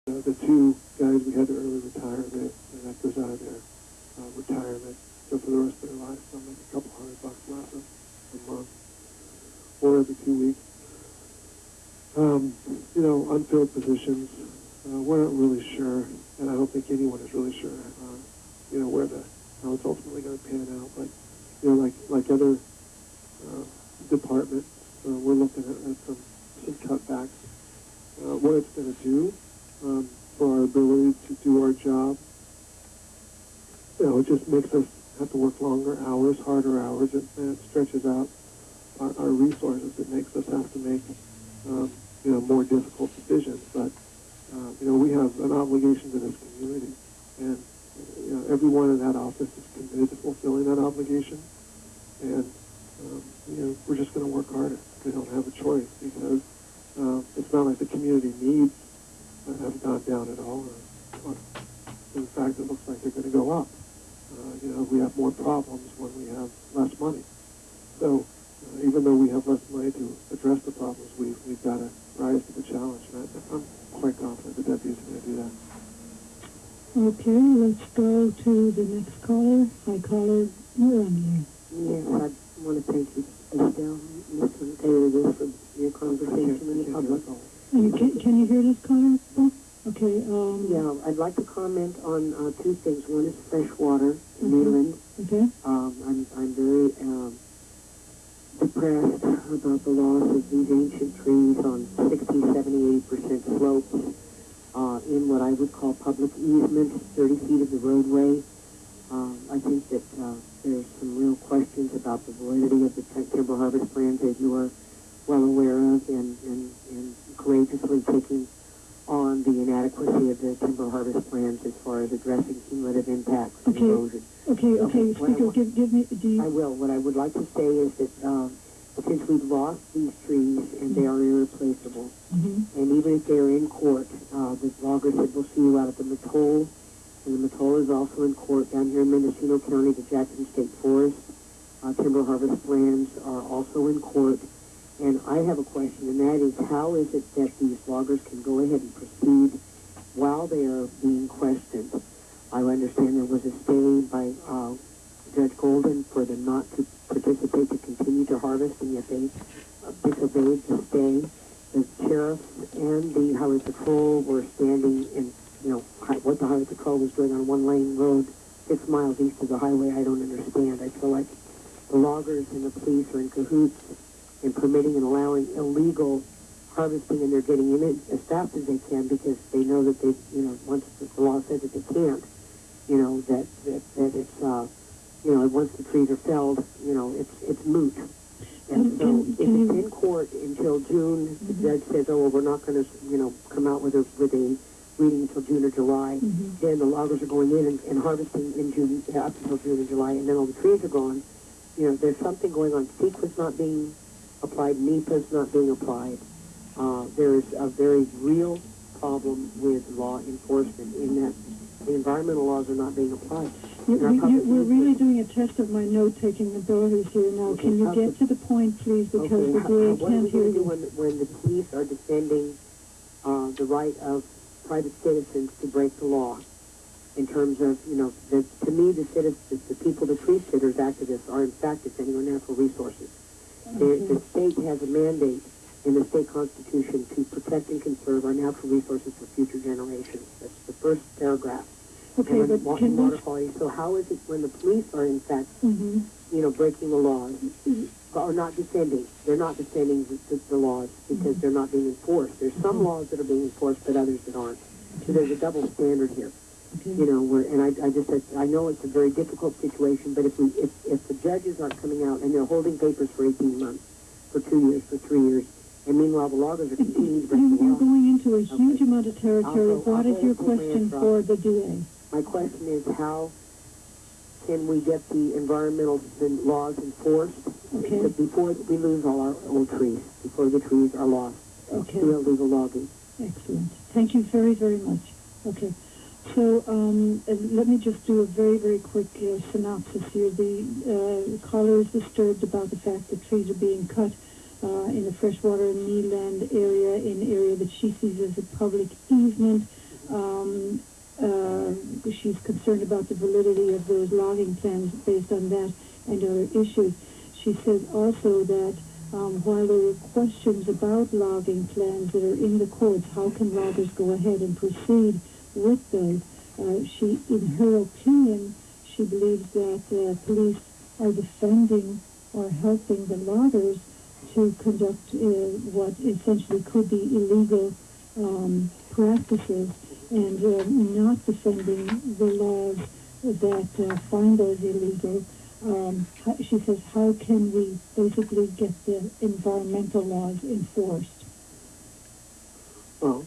The two guys we had to early retire, that goes out of their retirement. So for the rest of their lives, they'll make a couple $100 less a month or every 2 weeks. Unfilled positions. We're not really sure, and I don't think anyone is really sure, how it's ultimately going to pan out. But, like other departments, we're looking at some cutbacks. What it's going to do for our ability to do our job, it just makes us have to work longer hours, harder hours, and it stretches out our resources. It makes us have to make, more difficult decisions. But, we have an obligation to this community, and, everyone in that office is committed to fulfilling that obligation. And, we're just going to work harder. We don't have a choice because it's not like the community needs have gone down at all. Or in fact, it looks like they're going to go up. We have more problems when we have less money. So even though we have less money to address the problems, we've got to rise to the challenge. And I'm quite confident the deputies are going to do that. Okay, let's go to the next caller. Hi, caller. You're on there. Yes, I want to thank you, Estelle, Mr. Taylor, for your conversation in the public. Can you hear this caller? Okay. Yeah, I'd like to comment on two things. One is fresh water in Newland. Okay. I'm very depressed about the loss of these ancient trees on 60, 70, 80% slopes in what I would call public easement, 30 feet of the roadway. I think that there's some real questions about the validity of the timber harvest plans, as you are well aware of, and courageously taking on the inadequacy of the timber harvest plans as far as addressing cumulative impacts and erosion. Okay, Speaker, give me, I will. What I would like to say is that since we've lost these trees and they are irreplaceable, and even if they're in court, the logger said, we'll see you out at the Mattole, and the Mattole is also in court down here in Mendocino County, the Jackson State Forest. Timber harvest plans are also in court. And I have a question, and that is, how is it that these loggers can go ahead and proceed while they are being questioned? I understand there was a stay by Judge Golden for them not to participate, to continue to harvest, and yet they disobeyed the stay. The sheriffs and the highway patrol were standing in, what the highway patrol was doing on one-lane road 6 miles east of the highway. I don't understand. I feel like the loggers and the police are in cahoots in permitting and allowing illegal harvesting, and they're getting in it as fast as they can because they know that they, once the law says that they can't, that it's, once the trees are felled, it's moot. And so if it's in court until June, the judge says, oh, well, we're not going to, come out with a reading until June or July, then the loggers are going in and harvesting in June, up until June and July, and then all the trees are gone. There's something going on. CEQA's not being applied, NEPA's not being applied. There's a very real problem with law enforcement in that the environmental laws are not being applied. We're really doing a test of my note-taking abilities here now. Can you get to the point, please, because the DA can't hear you. When the police are defending the right of private citizens to break the law, in terms of, to me, the citizens, the people, the tree sitters, activists, are in fact defending our natural resources. The state has a mandate in the state constitution to protect and conserve our natural resources for future generations. That's the first paragraph. Okay, but water quality. So how is it when the police are in fact, breaking the laws, or not defending? They're not defending the laws because they're not being enforced. There's some laws that are being enforced, but others that aren't. So there's a double standard here. I know it's a very difficult situation, but if the judges aren't coming out and they're holding papers for 18 months, for 2 years, for 3 years, and meanwhile the loggers are continuing to break the law. You're going into a huge amount of territory. What is your question for the DA? My question is, how can we get the environmental laws enforced before we lose all our old trees, before the trees are lost to illegal logging? Excellent. Thank you very, very much. Okay. So let me just do a very, very quick synopsis here. The caller is disturbed about the fact that trees are being cut in the freshwater and Neeland area, in an area that she sees as a public easement. she's concerned about the validity of those logging plans based on that and other issues. She says also that while there are questions about logging plans that are in the courts, how can loggers go ahead and proceed with those? She, in her opinion, she believes that police are defending or helping the loggers to conduct what essentially could be illegal practices and not defending the laws that find those illegal. She says, how can we basically get the environmental laws enforced? Well,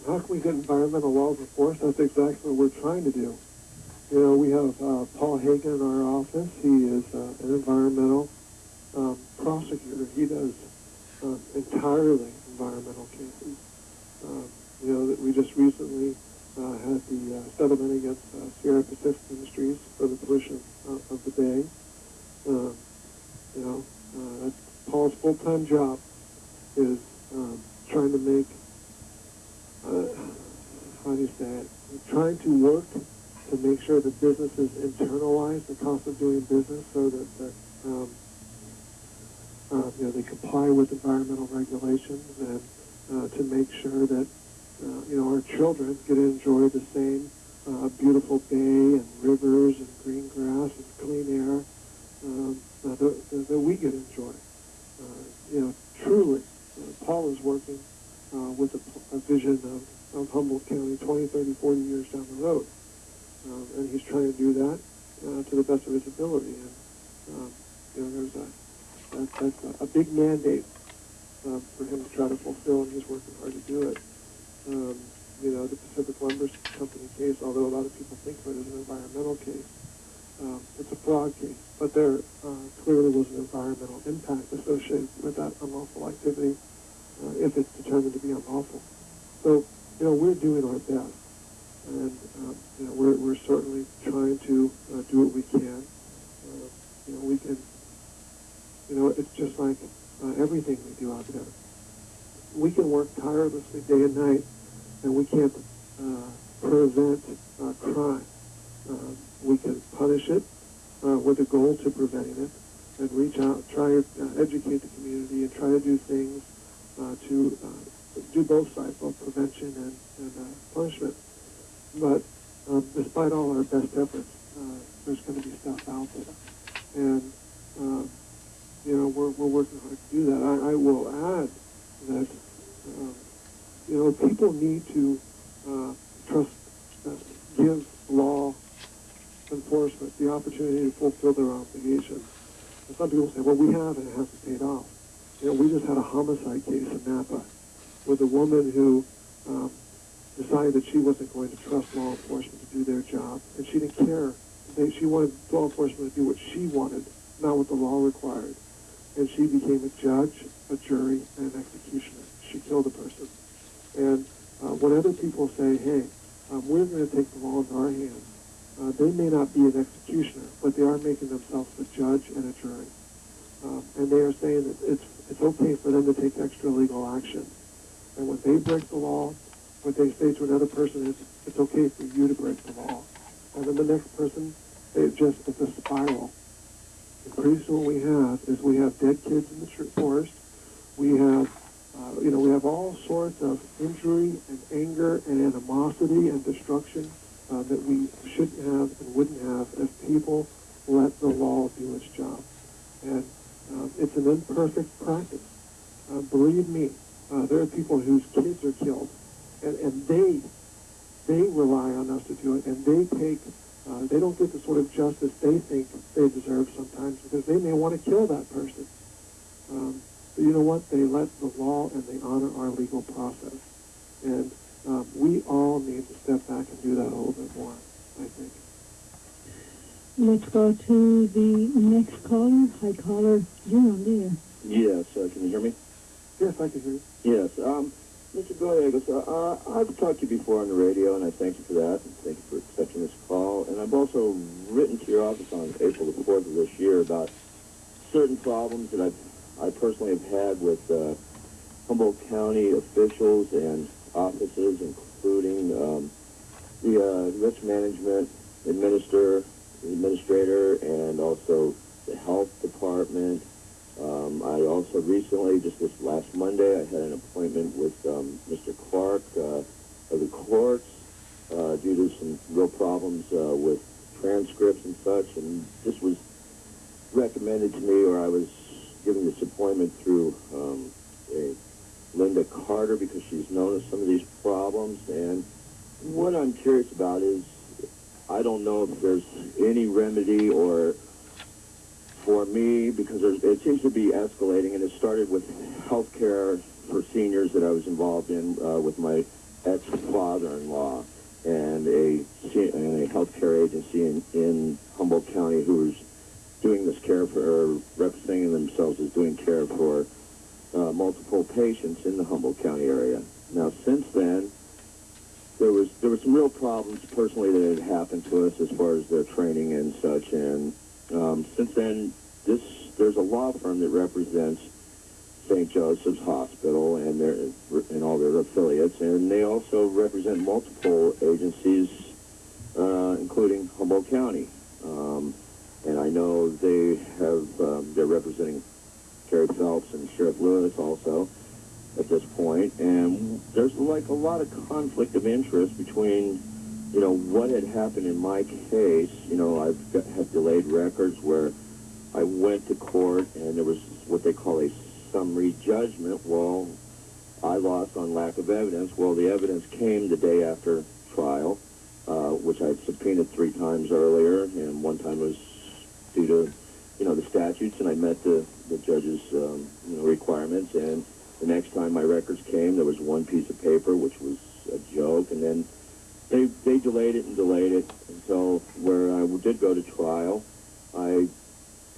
how can we get environmental laws enforced? That's exactly what we're trying to do. You know, we have Paul Hagan in our office. He is an environmental prosecutor. He does entirely environmental cases. You know, that we just recently had the settlement against Sierra Pacific Industries for the pollution of the bay. You know, that's Paul's full-time job is trying to make, how do you say it, trying to work to make sure that businesses internalize the cost of doing business so that you know, they comply with environmental regulations and to make sure that you know, our children get to enjoy the same beautiful bay and rivers and green grass and clean air that we get to enjoy. You know, truly, Paul is working with a vision of Humboldt County 20, 30, 40 years down the road. And he's trying to do that to the best of his ability. And, you know, that's a big mandate for him to try to fulfill, and he's working hard to do it. You know, the Pacific Lumber Company case, although a lot of people think of it as an environmental case, it's a fraud case. But there clearly was an environmental impact associated with that unlawful activity if it's determined to be unlawful. So, you know, we're doing our best. And, you know, we're certainly trying to do what we can. You know, we can, you know, it's just like everything we do out there. We can work tirelessly day and night, and we can't prevent crime. We can punish it with a goal to preventing it, and reach out, try to educate the community, and try to do things to do both sides, both prevention and punishment. But despite all our best efforts, there's going to be stuff out there. And, you know, we're working hard to do that. I will add that, you know, people need to give law enforcement the opportunity to fulfill their obligations. And some people say, well, we have and it hasn't paid off. You know, we just had a homicide case in Napa with a woman who decided that she wasn't going to trust law enforcement to do their job, and she didn't care. She wanted law enforcement to do what she wanted, not what the law required. And she became a judge, a jury, and an executioner. She killed a person. And when other people say, hey, we're going to take the law into our hands, they may not be an executioner, but they are making themselves a judge and a jury. And they are saying that it's okay for them to take extra legal action. And when they break the law, what they say to another person is, it's okay for you to break the law. And then the next person, it's a spiral. And pretty soon what we have dead kids in the forest. We have, you know, we have all sorts of injury and anger and animosity and destruction that we shouldn't have and wouldn't have if people let the law do its job. And it's an imperfect practice. Believe me, there are people whose kids are killed. And they rely on us to do it, and they don't get the sort of justice they think they deserve sometimes because they may want to kill that person. But you know what? They let the law and they honor our legal process. And we all need to step back and do that a little bit more, I think. Let's go to the next caller. Hi, caller. You're on there. Yes, can you hear me? Yes, I can hear you. Yes, Mr. Gallegos, I've talked to you before on the radio, and I thank you for that, and thank you for accepting this call. And I've also written to your office on April the 4th of this year about certain problems that I personally have had with Humboldt County officials and offices, including the risk management administrator, and also the health department. I also recently, just this last Monday, I had an appointment with Mr. Clark of the courts due to some real problems with transcripts and such, and this was recommended to me, or I was given this appointment through a Linda Carter, because she's noticed some of these problems. And what I'm curious about is, I don't know if there's any remedy or for me, because it seems to be escalating, and it started with health care for seniors that I was involved in with my ex-father-in-law and a health care agency in Humboldt County who was doing this care for, or representing themselves as doing care for multiple patients in the Humboldt County area. Now, since then, there was some real problems personally that had happened to us as far as their training and such, and since then, there's a law firm that represents St. Joseph's Hospital and all their affiliates, and they also represent multiple agencies, including Humboldt County. And I know they're representing Kerry Phelps and Sheriff Lewis also at this point, and there's like a lot of conflict of interest between, what had happened in my case. Have delayed records where I went to court and there was what they call a summary judgment. Well, I lost on lack of evidence. Well, the evidence came the day after trial, which I had subpoenaed 3 times earlier, and one time was due to, the statutes, and I met the judge's, requirements, and the next time my records came, there was one piece of paper, which was a joke, and then they delayed it until where I did go to trial. I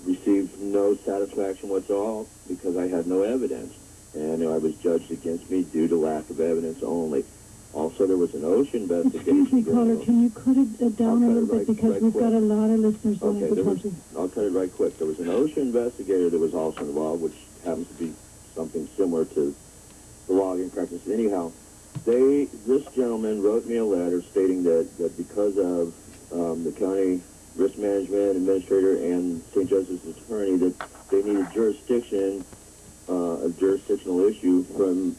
received no satisfaction whatsoever because I had no evidence, and I was judged against me due to lack of evidence only. Also, there was an OSHA investigation. Excuse me, caller, can you cut it down a little bit, because we've got a lot of listeners wanting to talk to you. I'll cut it right quick. There was an OSHA investigator that was also involved, which happens to be something similar to the logging practice. Anyhow, this gentleman wrote me a letter stating that because of the county risk management administrator and St. Joseph's attorney, that they needed a jurisdictional issue from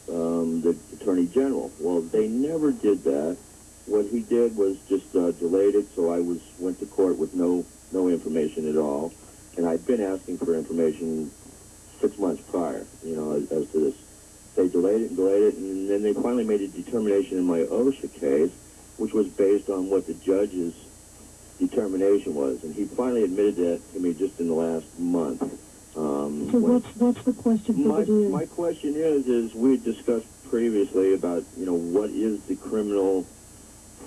the attorney general. Well, they never did that. What he did was just delayed it, so I went to court with no information at all, and I'd been asking for information 6 months prior, as to this. They delayed it, and then they finally made a determination in my OSHA case, which was based on what the judge's determination was, and he finally admitted that to me just in the last month. So what's the question for the DA? My question is we had discussed previously about, what is the criminal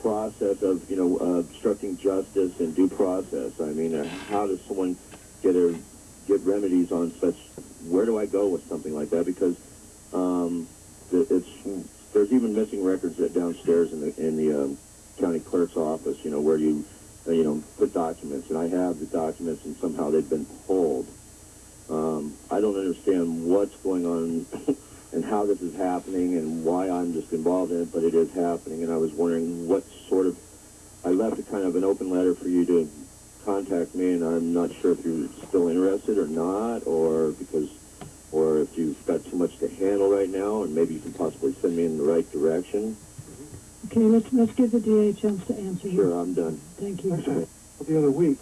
process of, obstructing justice and due process. I mean, how does someone get remedies on such? Where do I go with something like that? Because there's even missing records downstairs in the county clerk's office. Where you put documents, and I have the documents, and somehow they've been pulled. I don't understand what's going on and how this is happening and why I'm just involved in it, but it is happening, and I was wondering I left a kind of an open letter for you to contact me, and I'm not sure if you're still interested or not, or if you've got too much to handle right now, and maybe you can possibly send me in the right direction. Okay, let's give the DA a chance to answer you. Sure, I'm done. Thank you. The other week,